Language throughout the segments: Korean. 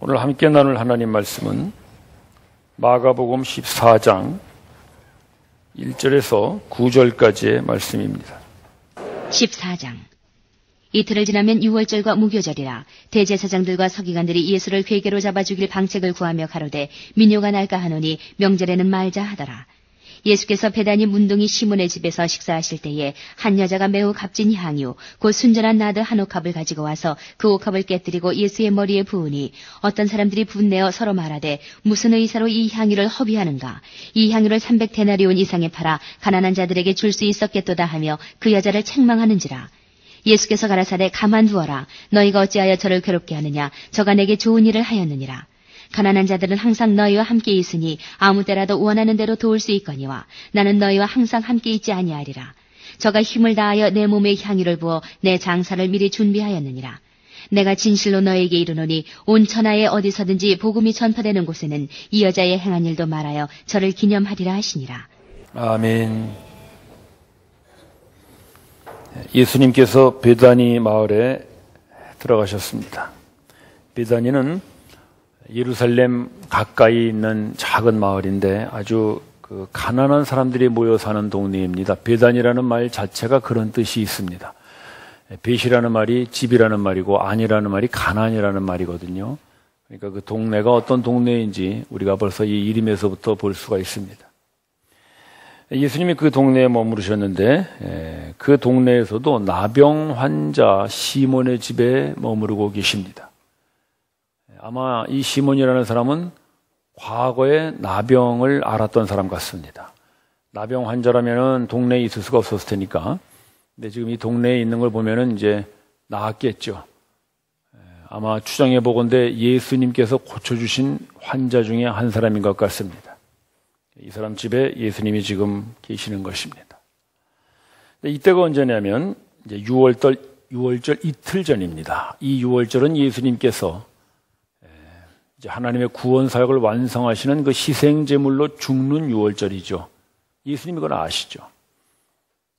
오늘 함께 나눌 하나님 말씀은 마가복음 14장 1절에서 9절까지의 말씀입니다. 14장. 이틀을 지나면 유월절과 무교절이라 대제사장들과 서기관들이 예수를 회개로 잡아 죽일 방책을 구하며 가로되 민요가 날까 하노니 명절에는 말자 하더라. 예수께서 베다니 문둥이 시몬의 집에서 식사하실 때에 한 여자가 매우 값진 향유 곧 순전한 나드 한 옥합을 가지고 와서 그 옥합을 깨뜨리고 예수의 머리에 부으니 어떤 사람들이 분내어 서로 말하되 무슨 의사로 이 향유를 허비하는가. 이 향유를 300데나리온 이상에 팔아 가난한 자들에게 줄 수 있었겠도다 하며 그 여자를 책망하는지라. 예수께서 가라사대 가만두어라. 너희가 어찌하여 저를 괴롭게 하느냐. 저가 내게 좋은 일을 하였느니라. 가난한 자들은 항상 너희와 함께 있으니 아무 때라도 원하는 대로 도울 수 있거니와 나는 너희와 항상 함께 있지 아니하리라. 저가 힘을 다하여 내 몸에 향유를 부어 내 장사를 미리 준비하였느니라. 내가 진실로 너희에게 이르노니 온 천하에 어디서든지 복음이 전파되는 곳에는 이 여자의 행한 일도 말하여 저를 기념하리라 하시니라. 아멘. 예수님께서 베다니 마을에 들어가셨습니다. 베다니는 예루살렘 가까이 있는 작은 마을인데 아주 가난한 사람들이 모여 사는 동네입니다. 베단이라는 말 자체가 그런 뜻이 있습니다. 벳이라는 말이 집이라는 말이고 안이라는 말이 가난이라는 말이거든요. 그러니까 그 동네가 어떤 동네인지 우리가 벌써 이 이름에서부터 볼 수가 있습니다. 예수님이 그 동네에 머무르셨는데 그 동네에서도 나병 환자 시몬의 집에 머무르고 계십니다. 아마 이 시몬이라는 사람은 과거에 나병을 앓았던 사람 같습니다. 나병 환자라면은 동네에 있을 수가 없었을 테니까. 근데 지금 이 동네에 있는 걸 보면은 이제 나았겠죠. 아마 추정해 보건대 예수님께서 고쳐주신 환자 중에 한 사람인 것 같습니다. 이 사람 집에 예수님이 지금 계시는 것입니다. 이때가 언제냐면 이제 6월절 이틀 전입니다. 이 6월절은 예수님께서 이제 하나님의 구원 사역을 완성하시는 그 희생 제물로 죽는 6월절이죠. 예수님이 그걸 아시죠.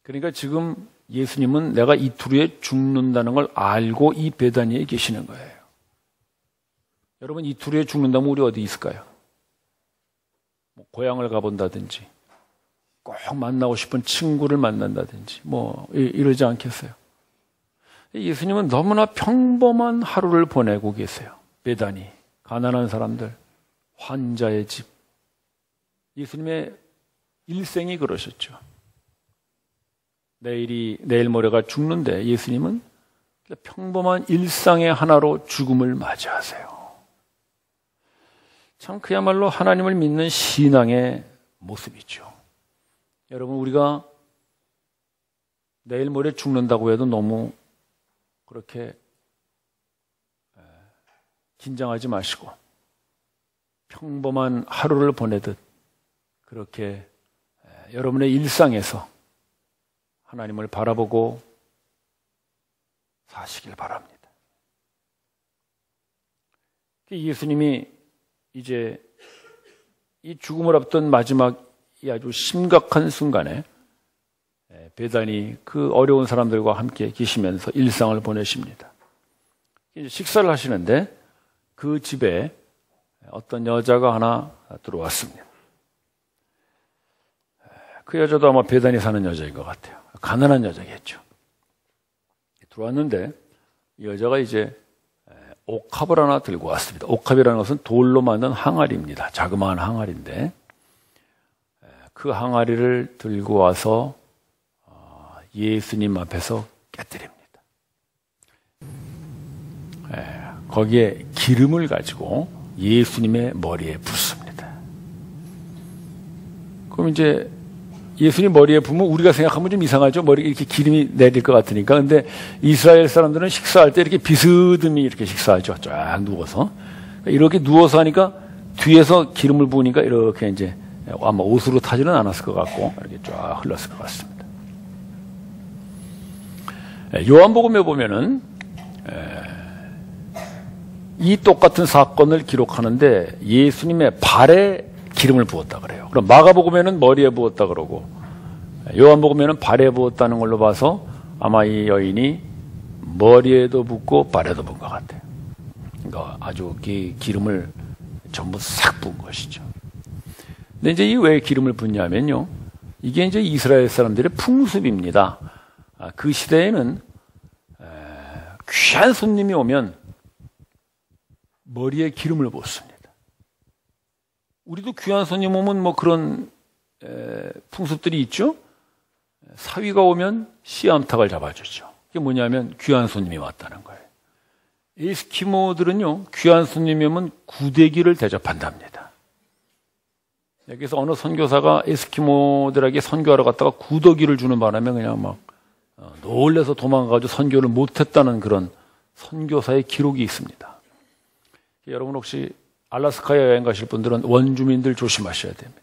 그러니까 지금 예수님은 내가 이틀 후에 죽는다는 걸 알고 이 베다니에 계시는 거예요. 여러분 이틀 후에 죽는다면 우리 어디 있을까요? 뭐 고향을 가본다든지 꼭 만나고 싶은 친구를 만난다든지 뭐 이러지 않겠어요? 예수님은 너무나 평범한 하루를 보내고 계세요. 베다니. 가난한 사람들, 환자의 집. 예수님의 일생이 그러셨죠. 내일 모레가 죽는데 예수님은 평범한 일상의 하나로 죽음을 맞이하세요. 참 그야말로 하나님을 믿는 신앙의 모습이죠. 여러분 우리가 내일 모레 죽는다고 해도 너무 그렇게 긴장하지 마시고 평범한 하루를 보내듯 그렇게 여러분의 일상에서 하나님을 바라보고 사시길 바랍니다. 예수님이 이제 이 죽음을 앞둔 마지막 이 아주 심각한 순간에 베다니 그 어려운 사람들과 함께 계시면서 일상을 보내십니다. 이제 식사를 하시는데 그 집에 어떤 여자가 하나 들어왔습니다. 그 여자도 아마 베다니 사는 여자인 것 같아요. 가난한 여자겠죠. 들어왔는데 이 여자가 이제 옥합을 하나 들고 왔습니다. 옥합이라는 것은 돌로 만든 항아리입니다. 자그마한 항아리인데 그 항아리를 들고 와서 예수님 앞에서 깨뜨립니다. 거기에 기름을 가지고 예수님의 머리에 붓습니다. 그럼 이제 예수님 머리에 부으면 우리가 생각하면 좀 이상하죠. 머리에 이렇게 기름이 내릴 것 같으니까. 근데 이스라엘 사람들은 식사할 때 이렇게 비스듬히 이렇게 식사하죠. 쫙 누워서. 이렇게 누워서 하니까 뒤에서 기름을 부으니까 이렇게 이제 아마 옷으로 타지는 않았을 것 같고 이렇게 쫙 흘렀을 것 같습니다. 요한복음에 보면은 이 똑같은 사건을 기록하는데 예수님의 발에 기름을 부었다 그래요. 그럼 마가복음에는 머리에 부었다 그러고 요한복음에는 발에 부었다는 걸로 봐서 아마 이 여인이 머리에도 붓고 발에도 부은 것 같아요. 아주 기름을 전부 싹 부은 것이죠. 근데 이제 이 왜 기름을 붓냐면요. 이게 이제 이스라엘 사람들의 풍습입니다. 그 시대에는 귀한 손님이 오면 머리에 기름을 붓습니다. 우리도 귀한 손님 오면 뭐 그런 풍습들이 있죠. 사위가 오면 씨암탉을 잡아주죠. 그게 뭐냐면 귀한 손님이 왔다는 거예요. 에스키모들은요, 귀한 손님이 오면 구데기를 대접한답니다. 여기서 어느 선교사가 에스키모들에게 선교하러 갔다가 구더기를 주는 바람에 그냥 막 놀래서 도망가가지고 선교를 못했다는 그런 선교사의 기록이 있습니다. 여러분 혹시 알라스카에 여행 가실 분들은 원주민들 조심하셔야 됩니다.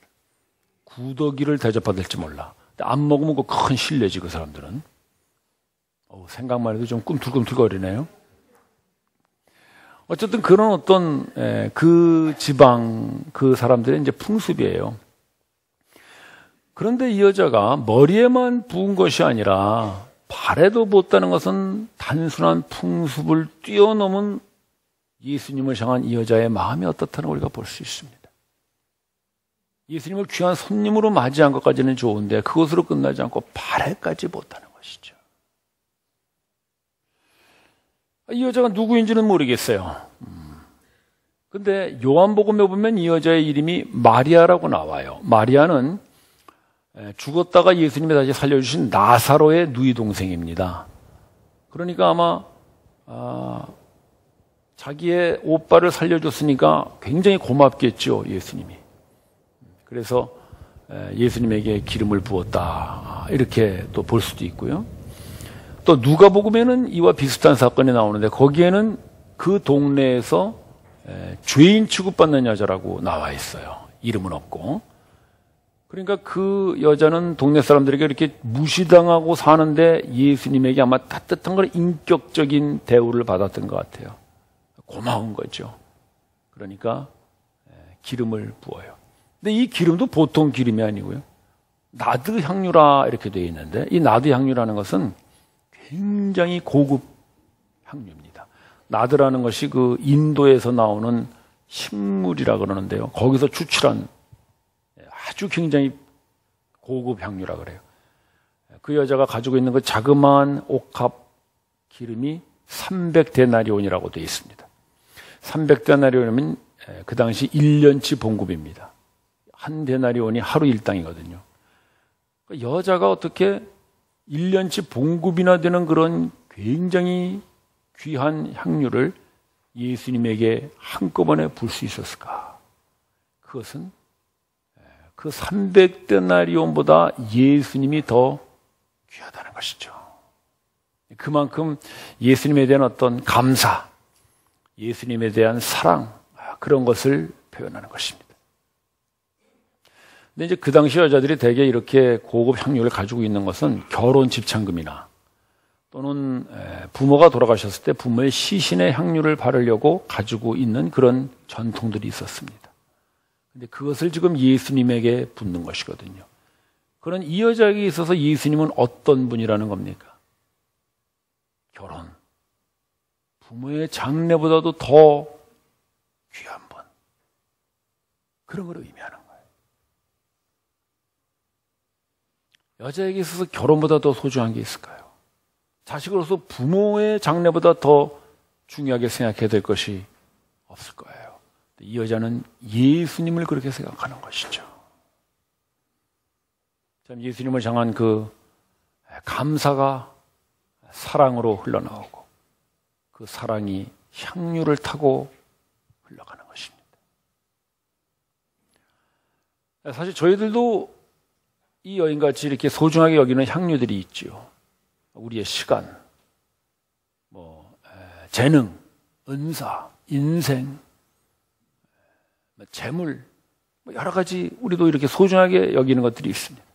구더기를 대접받을지 몰라. 안 먹으면 그 큰 실례지, 그 사람들은. 생각만 해도 좀 꿈틀꿈틀거리네요. 어쨌든 그런 어떤 그 지방 그 사람들의 이제 풍습이에요. 그런데 이 여자가 머리에만 부은 것이 아니라 발에도 부었다는 것은 단순한 풍습을 뛰어넘은 예수님을 향한 이 여자의 마음이 어떻다는 걸 우리가 볼 수 있습니다. 예수님을 귀한 손님으로 맞이한 것까지는 좋은데 그것으로 끝나지 않고 발에까지 부었다는 것이죠. 이 여자가 누구인지는 모르겠어요. 근데 요한복음에 보면 이 여자의 이름이 마리아라고 나와요. 마리아는 죽었다가 예수님이 다시 살려주신 나사로의 누이 동생입니다. 그러니까 아마 자기의 오빠를 살려줬으니까 굉장히 고맙겠죠, 예수님이. 그래서 예수님에게 기름을 부었다, 이렇게 또 볼 수도 있고요. 또 누가복음에는 이와 비슷한 사건이 나오는데 거기에는 그 동네에서 죄인 취급받는 여자라고 나와 있어요. 이름은 없고. 그러니까 그 여자는 동네 사람들에게 이렇게 무시당하고 사는데 예수님에게 아마 따뜻한 걸 인격적인 대우를 받았던 것 같아요. 고마운 거죠. 그러니까 기름을 부어요. 근데 이 기름도 보통 기름이 아니고요. 나드 향유라 이렇게 되어 있는데 이 나드 향유라는 것은 굉장히 고급 향유입니다. 나드라는 것이 그 인도에서 나오는 식물이라 그러는데요. 거기서 추출한 아주 굉장히 고급 향유라 그래요. 그 여자가 가지고 있는 그 자그마한 옥합 기름이 300데나리온이라고 되어 있습니다. 300데나리온이면 그 당시 1년치 봉급입니다. 한 데나리온이 하루 일당이거든요. 여자가 어떻게 1년치 봉급이나 되는 그런 굉장히 귀한 향유를 예수님에게 한꺼번에 불 수 있었을까? 그것은 그 300데나리온보다 예수님이 더 귀하다는 것이죠. 그만큼 예수님에 대한 어떤 감사, 예수님에 대한 사랑, 그런 것을 표현하는 것입니다. 근데 이제 그 당시 여자들이 대개 이렇게 고급 향유를 가지고 있는 것은 결혼 집창금이나 또는 부모가 돌아가셨을 때 부모의 시신의 향유를 바르려고 가지고 있는 그런 전통들이 있었습니다. 근데 그것을 지금 예수님에게 붓는 것이거든요. 그런 이 여자에게 있어서 예수님은 어떤 분이라는 겁니까? 결혼. 부모의 장례보다도 더 귀한 분. 그런 걸 의미하는 거예요. 여자에게 있어서 결혼보다 더 소중한 게 있을까요? 자식으로서 부모의 장례보다 더 중요하게 생각해야 될 것이 없을 거예요. 이 여자는 예수님을 그렇게 생각하는 것이죠. 참 예수님을 향한 그 감사가 사랑으로 흘러나오고 그 사랑이 향유를 타고 흘러가는 것입니다. 사실 저희들도 이 여인같이 이렇게 소중하게 여기는 향유들이 있죠. 우리의 시간, 재능, 은사, 인생, 재물, 여러 가지 우리도 이렇게 소중하게 여기는 것들이 있습니다.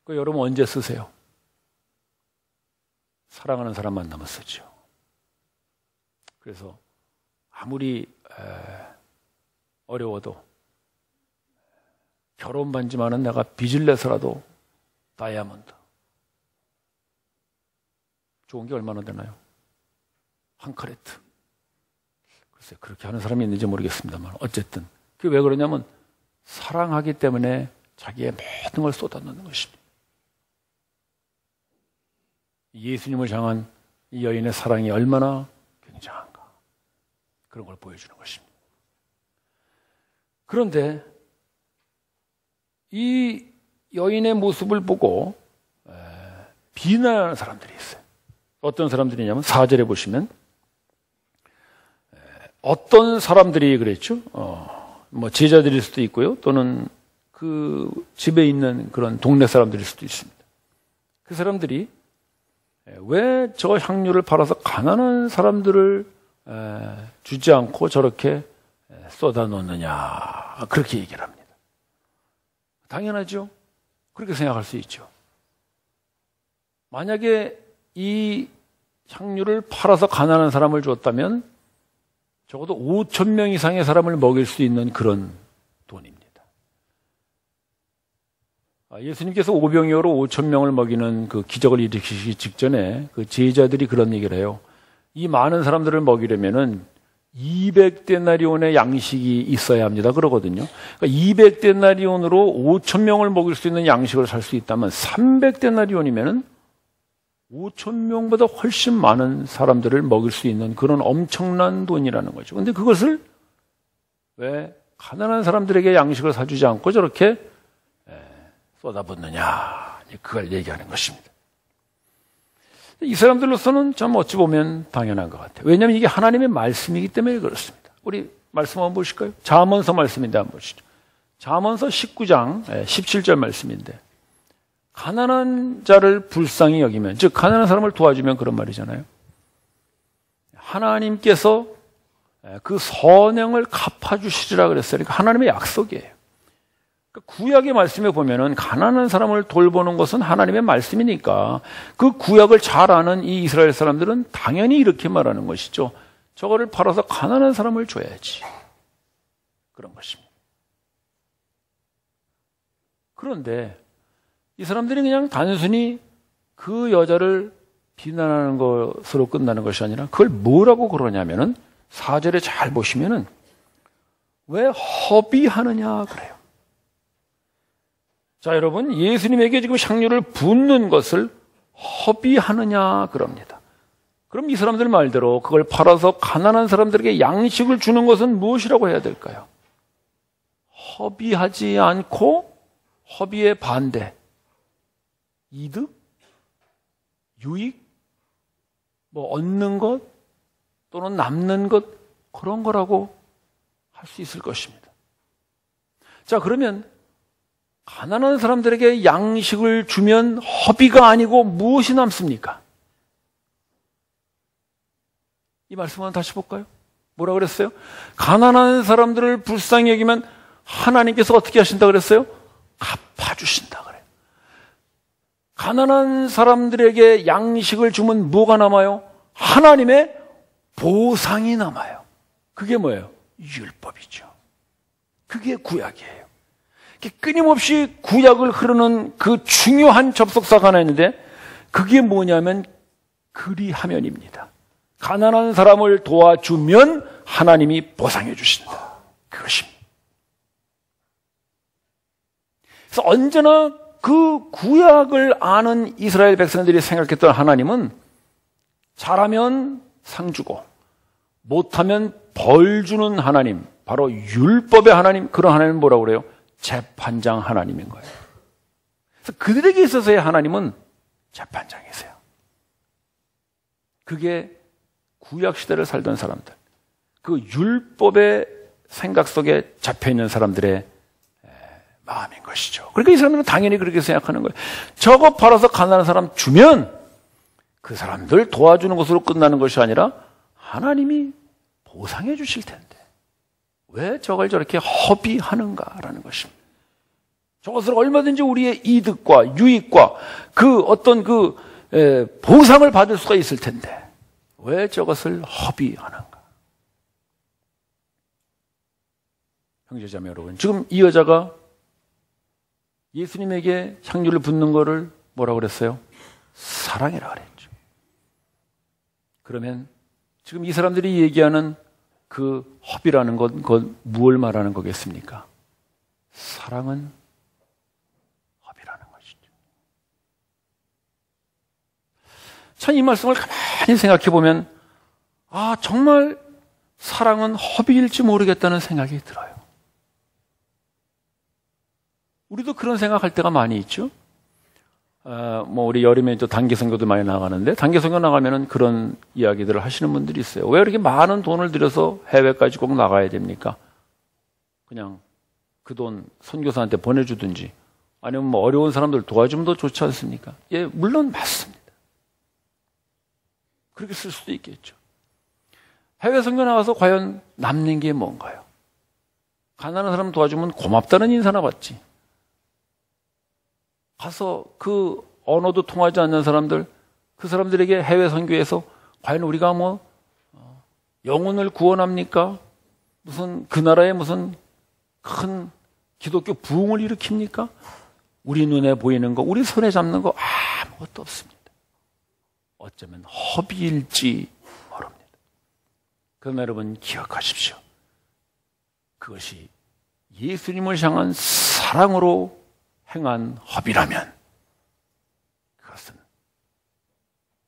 그 여러분 언제 쓰세요? 사랑하는 사람 만나면 쓰죠. 그래서 아무리 어려워도 결혼 반지만은 내가 빚을 내서라도 다이아몬드. 좋은 게 얼마나 되나요? 한 카레트. 글쎄 그렇게 하는 사람이 있는지 모르겠습니다만 어쨌든 그게 왜 그러냐면 사랑하기 때문에 자기의 모든 걸 쏟아놓는 것입니다. 예수님을 향한 이 여인의 사랑이 얼마나 굉장한가 그런 걸 보여주는 것입니다. 그런데 이 여인의 모습을 보고 비난하는 사람들이 있어요. 어떤 사람들이냐면 4절에 보시면 어떤 사람들이 그랬죠. 뭐 제자들일 수도 있고요. 또는 그 집에 있는 그런 동네 사람들일 수도 있습니다. 그 사람들이 왜 저 향료를 팔아서 가난한 사람들을 주지 않고 저렇게 쏟아놓느냐 그렇게 얘기를 합니다. 당연하죠. 그렇게 생각할 수 있죠. 만약에 이 향료를 팔아서 가난한 사람을 줬다면 적어도 5,000명 이상의 사람을 먹일 수 있는 그런 돈입니다. 예수님께서 오병이어로 5,000명을 먹이는 그 기적을 일으키시기 직전에 그 제자들이 그런 얘기를 해요. 이 많은 사람들을 먹이려면은 200데나리온의 양식이 있어야 합니다. 그러거든요. 그러니까 200데나리온으로 5,000명을 먹일 수 있는 양식을 살 수 있다면 300데나리온이면은 5,000명보다 훨씬 많은 사람들을 먹일 수 있는 그런 엄청난 돈이라는 거죠. 근데 그것을 왜 가난한 사람들에게 양식을 사주지 않고 저렇게 쏟아붓느냐. 그걸 얘기하는 것입니다. 이 사람들로서는 참 어찌 보면 당연한 것 같아요. 왜냐하면 이게 하나님의 말씀이기 때문에 그렇습니다. 우리 말씀 한번 보실까요? 잠언서 말씀인데 한번 보시죠. 잠언서 19장 17절 말씀인데 가난한 자를 불쌍히 여기면, 즉 가난한 사람을 도와주면 그런 말이잖아요. 하나님께서 그 선행을 갚아주시리라 그랬어요. 그러니까 하나님의 약속이에요. 그러니까 구약의 말씀에 보면은 가난한 사람을 돌보는 것은 하나님의 말씀이니까 그 구약을 잘 아는 이 이스라엘 사람들은 당연히 이렇게 말하는 것이죠. 저거를 팔아서 가난한 사람을 줘야지. 그런 것입니다. 그런데 이 사람들이 그냥 단순히 그 여자를 비난하는 것으로 끝나는 것이 아니라 그걸 뭐라고 그러냐면은 4절에 잘 보시면은 왜 허비하느냐 그래요. 자, 여러분, 예수님에게 지금 향료를 붓는 것을 허비하느냐 그럽니다. 그럼 이 사람들 말대로 그걸 팔아서 가난한 사람들에게 양식을 주는 것은 무엇이라고 해야 될까요? 허비하지 않고 허비의 반대. 이득? 유익? 뭐 얻는 것? 또는 남는 것? 그런 거라고 할 수 있을 것입니다. 자, 그러면 가난한 사람들에게 양식을 주면 허비가 아니고 무엇이 남습니까? 이 말씀을 다시 볼까요? 뭐라 그랬어요? 가난한 사람들을 불쌍히 여기면 하나님께서 어떻게 하신다 그랬어요? 갚아주신다 그래요. 가난한 사람들에게 양식을 주면 뭐가 남아요? 하나님의 보상이 남아요. 그게 뭐예요? 율법이죠. 그게 구약이에요. 끊임없이 구약을 흐르는 그 중요한 접속사가 하나 있는데 그게 뭐냐면 그리하면입니다. 가난한 사람을 도와주면 하나님이 보상해 주신다. 그것입니다. 그래서 언제나 그 구약을 아는 이스라엘 백성들이 생각했던 하나님은 잘하면 상 주고 못하면 벌 주는 하나님, 바로 율법의 하나님, 그런 하나님은 뭐라고 그래요? 재판장 하나님인 거예요. 그래서 그들에게 있어서의 하나님은 재판장이세요. 그게 구약시대를 살던 사람들, 그 율법의 생각 속에 잡혀있는 사람들의 마음인 것이죠. 그러니까 이 사람들은 당연히 그렇게 생각하는 거예요. 저거 팔아서 가난한 사람 주면 그 사람들 도와주는 것으로 끝나는 것이 아니라 하나님이 보상해 주실 텐데 왜 저걸 저렇게 허비하는가라는 것입니다. 저것을 얼마든지 우리의 이득과 유익과 그 어떤 그 보상을 받을 수가 있을 텐데 왜 저것을 허비하는가? 형제자매 여러분, 지금 이 여자가 예수님에게 향유를 붓는 거를 뭐라고 그랬어요? 사랑이라고 그랬죠. 그러면 지금 이 사람들이 얘기하는 그 허비라는 건 무엇을 말하는 거겠습니까? 사랑은 허비라는 것이죠. 참 이 말씀을 가만히 생각해 보면 정말 사랑은 허비일지 모르겠다는 생각이 들어요. 우리도 그런 생각할 때가 많이 있죠. 우리 여름에 또 단기 선교도 많이 나가는데, 단기 선교 나가면은 그런 이야기들을 하시는 분들이 있어요. 왜 이렇게 많은 돈을 들여서 해외까지 꼭 나가야 됩니까? 그냥 그 돈 선교사한테 보내주든지, 아니면 어려운 사람들 도와주면 더 좋지 않습니까? 예, 물론 맞습니다. 그렇게 쓸 수도 있겠죠. 해외 선교 나가서 과연 남는 게 뭔가요? 가난한 사람 도와주면 고맙다는 인사나 받지. 가서 그 언어도 통하지 않는 사람들, 그 사람들에게 해외 선교에서 과연 우리가 영혼을 구원합니까? 무슨 그 나라에 무슨 큰 기독교 부흥을 일으킵니까? 우리 눈에 보이는 거, 우리 손에 잡는 거 아무것도 없습니다. 어쩌면 허비일지 모릅니다. 그러나 여러분 기억하십시오. 그것이 예수님을 향한 사랑으로 행한 허비라면 그것은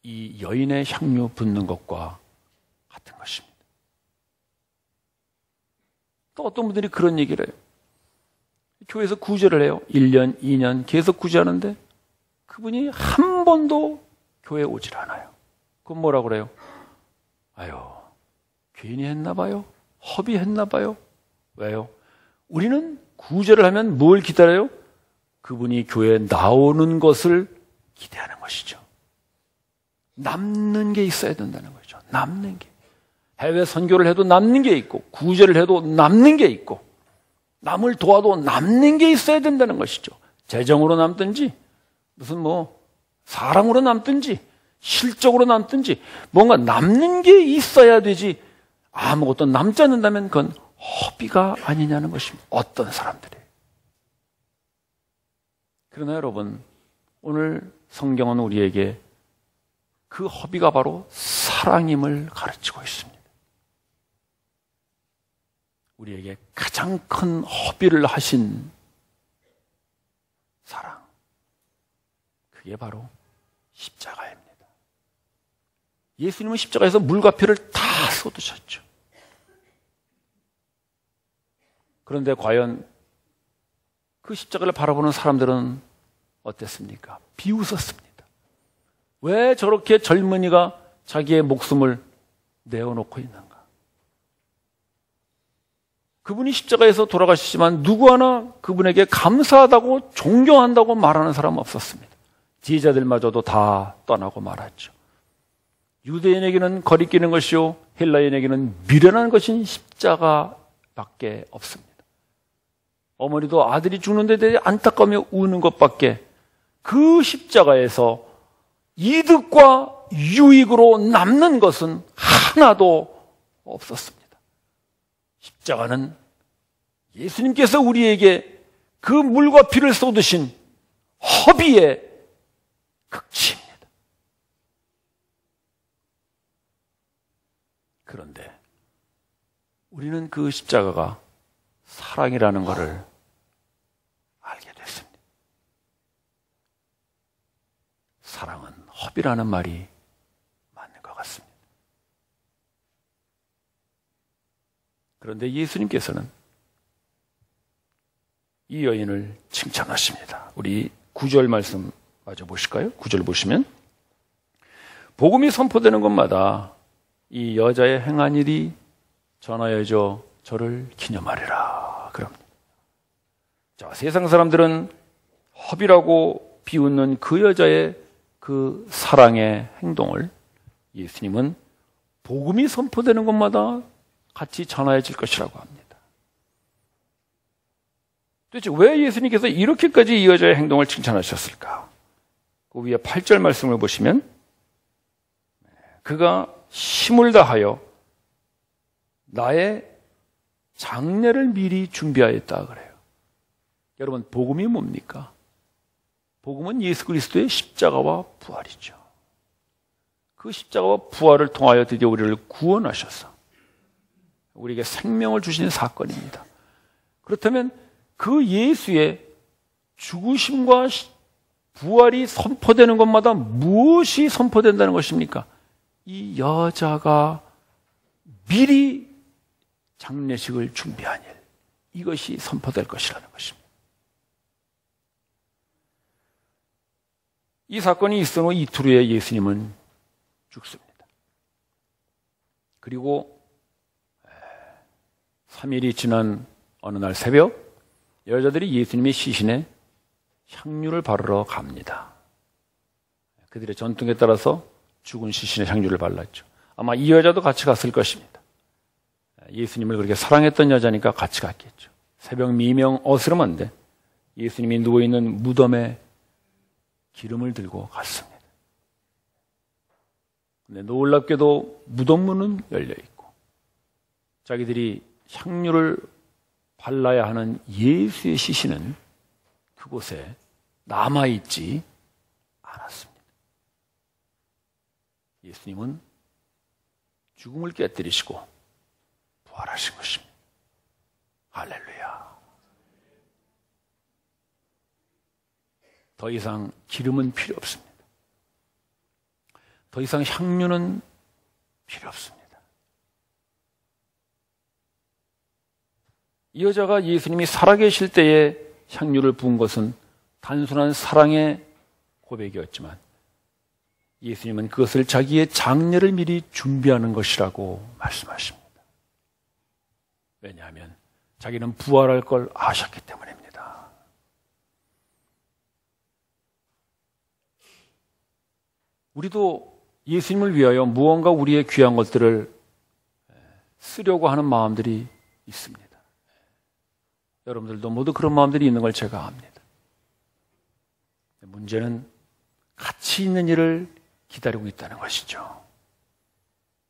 이 여인의 향유 붓는 것과 같은 것입니다. 또 어떤 분들이 그런 얘기를 해요. 교회에서 구제를 해요. 1년, 2년 계속 구제하는데 그분이 한 번도 교회에 오질 않아요. 그건 뭐라고 그래요? 괜히 했나 봐요. 허비했나 봐요. 왜요? 우리는 구제를 하면 뭘 기다려요? 그분이 교회에 나오는 것을 기대하는 것이죠. 남는 게 있어야 된다는 거죠. 남는 게. 해외 선교를 해도 남는 게 있고, 구제를 해도 남는 게 있고, 남을 도와도 남는 게 있어야 된다는 것이죠. 재정으로 남든지, 무슨 사랑으로 남든지, 실적으로 남든지, 뭔가 남는 게 있어야 되지, 아무것도 남지 않는다면 그건 허비가 아니냐는 것입니다. 어떤 사람들이. 그러나 여러분, 오늘 성경은 우리에게 그 허비가 바로 사랑임을 가르치고 있습니다. 우리에게 가장 큰 허비를 하신 사랑, 그게 바로 십자가입니다. 예수님은 십자가에서 물과 피를 다 쏟으셨죠. 그런데 과연 그 십자가를 바라보는 사람들은 어땠습니까? 비웃었습니다. 왜 저렇게 젊은이가 자기의 목숨을 내어놓고 있는가? 그분이 십자가에서 돌아가시지만 누구 하나 그분에게 감사하다고 존경한다고 말하는 사람은 없었습니다. 지혜자들마저도 다 떠나고 말았죠. 유대인에게는 거리끼는 것이요 헬라인에게는 미련한 것인 십자가밖에 없습니다. 어머니도 아들이 죽는데 대해 안타까우며 우는 것밖에 그 십자가에서 이득과 유익으로 남는 것은 하나도 없었습니다. 십자가는 예수님께서 우리에게 그 물과 피를 쏟으신 허비의 극치입니다. 그런데 우리는 그 십자가가 사랑이라는 것을 알게 됐습니다. 사랑은 허비라는 말이 맞는 것 같습니다. 그런데 예수님께서는 이 여인을 칭찬하십니다. 우리 9절 말씀 마저 보실까요? 9절 보시면 복음이 선포되는 곳마다 이 여자의 행한 일이 전하여져 저를 기념하리라. 그럽니다. 자, 세상 사람들은 허비라고 비웃는 그 여자의 그 사랑의 행동을 예수님은 복음이 선포되는 곳마다 같이 전하여질 것이라고 합니다. 도대체 왜 예수님께서 이렇게까지 이 여자의 행동을 칭찬하셨을까? 그 위에 8절 말씀을 보시면 그가 힘을 다하여 나의 장례를 미리 준비하였다 그래요. 여러분, 복음이 뭡니까? 복음은 예수 그리스도의 십자가와 부활이죠. 그 십자가와 부활을 통하여 드디어 우리를 구원하셔서 우리에게 생명을 주시는 사건입니다. 그렇다면 그 예수의 죽으심과 부활이 선포되는 것마다 무엇이 선포된다는 것입니까? 이 여자가 미리 장례식을 준비한 일, 이것이 선포될 것이라는 것입니다. 이 사건이 있은 후 이틀 후에 예수님은 죽습니다. 그리고 3일이 지난 어느 날 새벽, 여자들이 예수님의 시신에 향유를 바르러 갑니다. 그들의 전통에 따라서 죽은 시신에 향유를 발랐죠. 아마 이 여자도 같이 갔을 것입니다. 예수님을 그렇게 사랑했던 여자니까 같이 갔겠죠. 새벽 미명 어스름한데 예수님이 누워있는 무덤에 기름을 들고 갔습니다. 근데 놀랍게도 무덤 문은 열려있고 자기들이 향유를 발라야 하는 예수의 시신은 그곳에 남아있지 않았습니다. 예수님은 죽음을 깨뜨리시고 부활하신 것입니다. 할렐루야. 더 이상 기름은 필요 없습니다. 더 이상 향유는 필요 없습니다. 이 여자가 예수님이 살아계실 때에 향유를 부은 것은 단순한 사랑의 고백이었지만 예수님은 그것을 자기의 장례를 미리 준비하는 것이라고 말씀하십니다. 왜냐하면 자기는 부활할 걸 아셨기 때문입니다. 우리도 예수님을 위하여 무언가 우리의 귀한 것들을 쓰려고 하는 마음들이 있습니다. 여러분들도 모두 그런 마음들이 있는 걸 제가 압니다. 문제는 가치 있는 일을 기다리고 있다는 것이죠.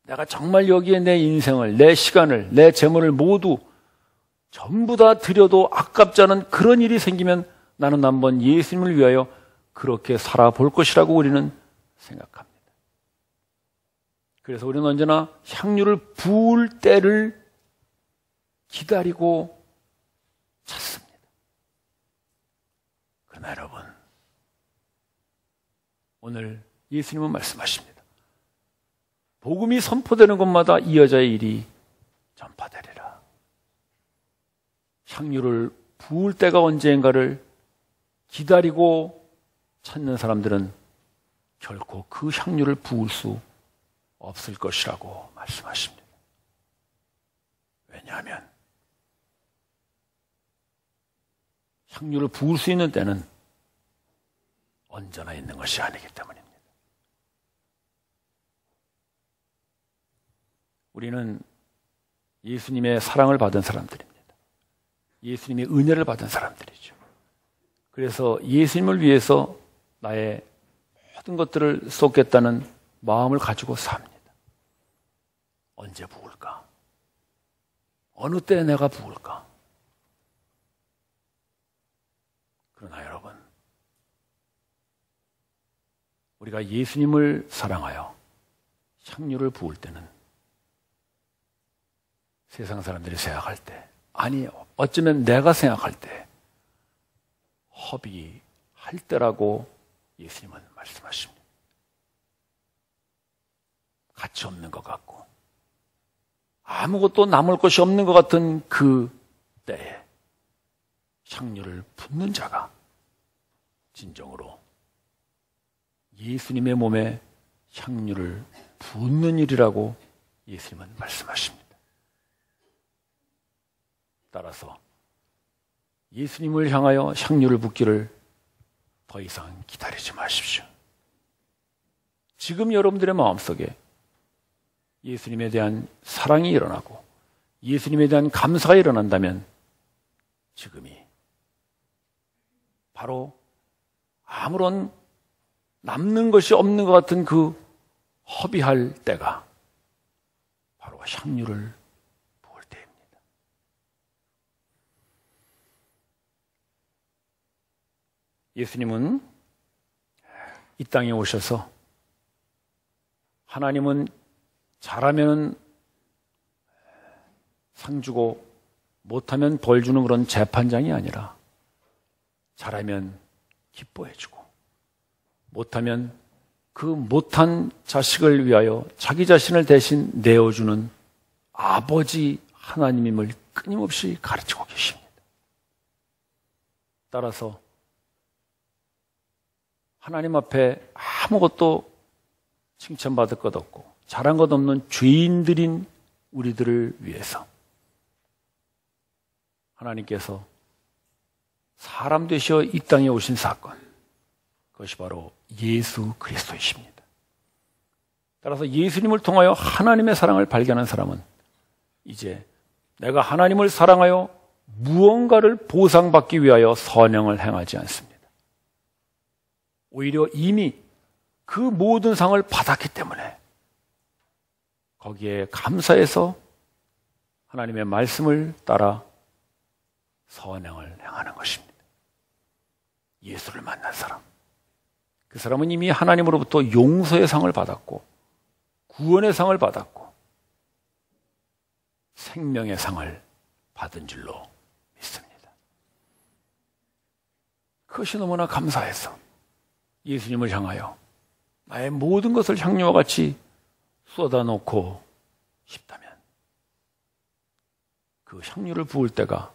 내가 정말 여기에 내 인생을, 내 시간을, 내 재물을 모두 전부 다 드려도 아깝지 않은 그런 일이 생기면 나는 한번 예수님을 위하여 그렇게 살아볼 것이라고 우리는 생각합니다. 그래서 우리는 언제나 향유를 부을 때를 기다리고 찾습니다. 그러나 여러분, 오늘 예수님은 말씀하십니다. 복음이 선포되는 곳마다 이 여자의 일이 전파되리라. 향유를 부을 때가 언제인가를 기다리고 찾는 사람들은 결코 그 향유를 부을 수 없을 것이라고 말씀하십니다. 왜냐하면 향유를 부을 수 있는 때는 언제나 있는 것이 아니기 때문입니다. 우리는 예수님의 사랑을 받은 사람들입니다. 예수님의 은혜를 받은 사람들이죠. 그래서 예수님을 위해서 나의 모든 것들을 쏟겠다는 마음을 가지고 삽니다. 언제 부을까? 어느 때 내가 부을까? 그러나 여러분, 우리가 예수님을 사랑하여 향유를 부을 때는 세상 사람들이 생각할 때, 아니 어쩌면 내가 생각할 때 허비할 때라고 예수님은 말씀하십니다. 가치 없는 것 같고 아무것도 남을 것이 없는 것 같은 그 때에 향유를 붓는 자가 진정으로 예수님의 몸에 향유를 붓는 일이라고 예수님은 말씀하십니다. 따라서 예수님을 향하여 향유를 붓기를 더 이상 기다리지 마십시오. 지금 여러분들의 마음속에 예수님에 대한 사랑이 일어나고 예수님에 대한 감사가 일어난다면 지금이 바로 아무런 남는 것이 없는 것 같은 그 허비할 때가 바로 향유를 부을 때입니다. 예수님은 이 땅에 오셔서 하나님은 잘하면 상 주고 못하면 벌 주는 그런 재판장이 아니라 잘하면 기뻐해 주고 못하면 그 못한 자식을 위하여 자기 자신을 대신 내어주는 아버지 하나님임을 끊임없이 가르치고 계십니다. 따라서 하나님 앞에 아무것도 칭찬받을 것 없고 잘한 것 없는 죄인들인 우리들을 위해서 하나님께서 사람 되셔 이 땅에 오신 사건, 그것이 바로 예수 그리스도이십니다. 따라서 예수님을 통하여 하나님의 사랑을 발견한 사람은 이제 내가 하나님을 사랑하여 무언가를 보상받기 위하여 선행을 행하지 않습니다. 오히려 이미 그 모든 상을 받았기 때문에 거기에 감사해서 하나님의 말씀을 따라 선행을 행하는 것입니다. 예수를 만난 사람, 그 사람은 이미 하나님으로부터 용서의 상을 받았고 구원의 상을 받았고 생명의 상을 받은 줄로 믿습니다. 그것이 너무나 감사해서 예수님을 향하여 나의 모든 것을 향유와 같이 쏟아놓고 싶다면 그 향유를 부을 때가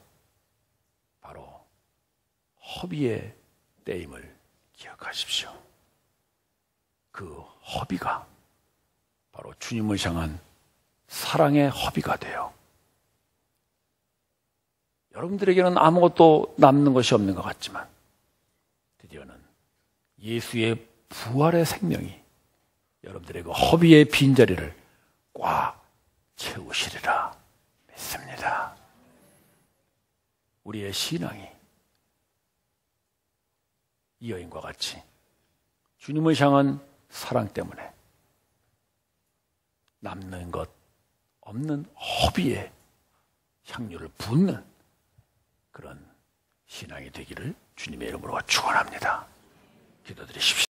바로 허비의 때임을 기억하십시오. 그 허비가 바로 주님을 향한 사랑의 허비가 돼요. 여러분들에게는 아무것도 남는 것이 없는 것 같지만 드디어는 예수의 부활의 생명이 여러분들의 그 허비의 빈자리를 꽉 채우시리라 믿습니다. 우리의 신앙이 이 여인과 같이 주님을 향한 사랑 때문에 남는 것 없는 허비의 향유를 붓는 그런 신앙이 되기를 주님의 이름으로 축원합니다. 기도드리십시오.